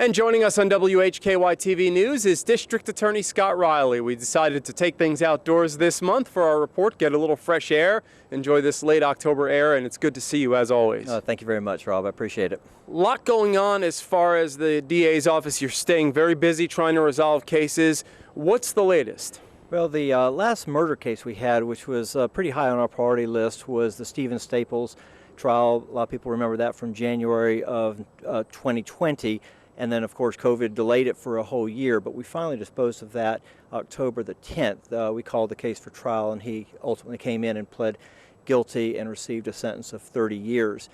And joining us on WHKY-TV News is District Attorney Scott Reilly. We decided to take things outdoors this month for our report, get a little fresh air, enjoy this late October air, and it's good to see you as always. Thank you very much, Rob. I appreciate it. A lot going on as far as the DA's office. You're staying very busy trying to resolve cases. What's the latest? Well, the last murder case we had, which was pretty high on our priority list, was the Stephen Staples trial. A lot of people remember that from January of 2020. And then, of course, COVID delayed it for a whole year, but we finally disposed of that October the 10th. We called the case for trial, and he ultimately came in and pled guilty and received a sentence of 30 years.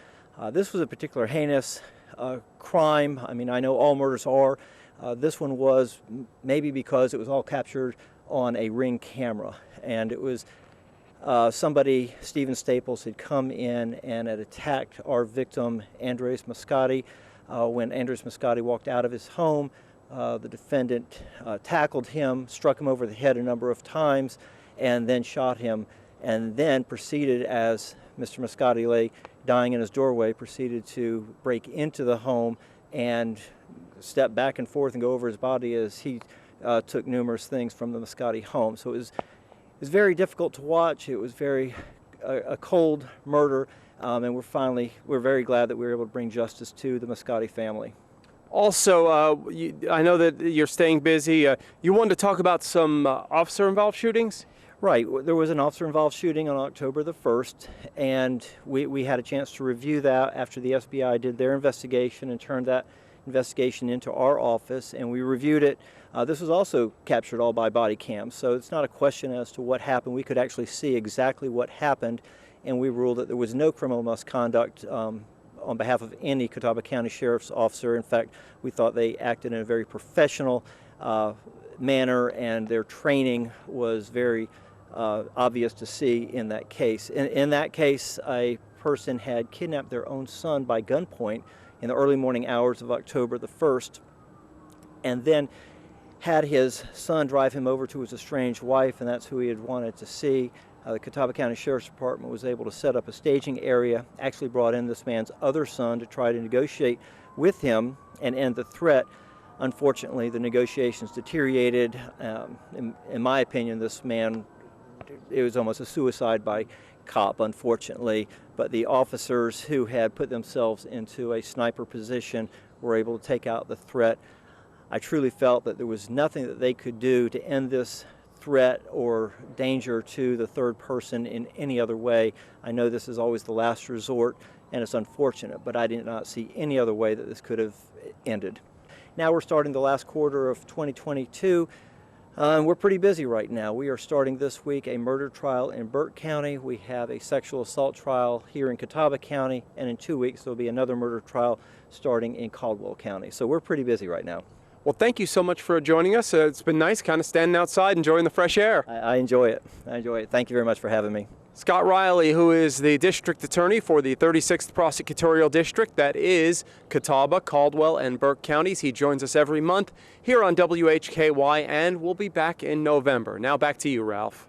This was a particular heinous crime. I mean, I know all murders are. This one was maybe because it was all captured on a Ring camera, and it was somebody, Stephen Staples, had come in and had attacked our victim, Andres Moscati. When Andres Moscati walked out of his home, the defendant tackled him, struck him over the head a number of times, and then shot him, and then proceeded, as Mr. Moscati lay dying in his doorway, proceeded to break into the home and step back and forth and go over his body as he took numerous things from the Moscati home. So it was very difficult to watch. It was a cold murder. And we're very glad that we were able to bring justice to the Moscati family. Also, I know that you're staying busy. You wanted to talk about some officer-involved shootings? Right. There was an officer-involved shooting on October the 1st, and we had a chance to review that after the FBI did their investigation and turned that investigation into our office, and we reviewed it. This was also captured all by body cam, so it's not a question as to what happened. We could actually see exactly what happened, and we ruled that there was no criminal misconduct on behalf of any Catawba County Sheriff's officer. In fact, we thought they acted in a very professional manner, and their training was very obvious to see in that case. In that case, a person had kidnapped their own son by gunpoint in the early morning hours of October the 1st, and then had his son drive him over to his estranged wife, and that's who he had wanted to see. The Catawba County Sheriff's Department was able to set up a staging area, actually brought in this man's other son to try to negotiate with him and end the threat. Unfortunately, the negotiations deteriorated. In my opinion, this man, it was almost a suicide by cop, unfortunately, but the officers who had put themselves into a sniper position were able to take out the threat. I truly felt that there was nothing that they could do to end this threat or danger to the third person in any other way. I know this is always the last resort, and it's unfortunate, but I did not see any other way that this could have ended. Now we're starting the last quarter of 2022, and we're pretty busy right now. We are starting this week a murder trial in Burke County. We have a sexual assault trial here in Catawba County, and in 2 weeks there'll be another murder trial starting in Caldwell County. So we're pretty busy right now. Well, thank you so much for joining us. It's been nice kind of standing outside, enjoying the fresh air. I enjoy it. I enjoy it. Thank you very much for having me. Scott Reilly, who is the district attorney for the 36th Prosecutorial District, that is Catawba, Caldwell, and Burke counties. He joins us every month here on WHKY, and we'll be back in November. Now back to you, Ralph.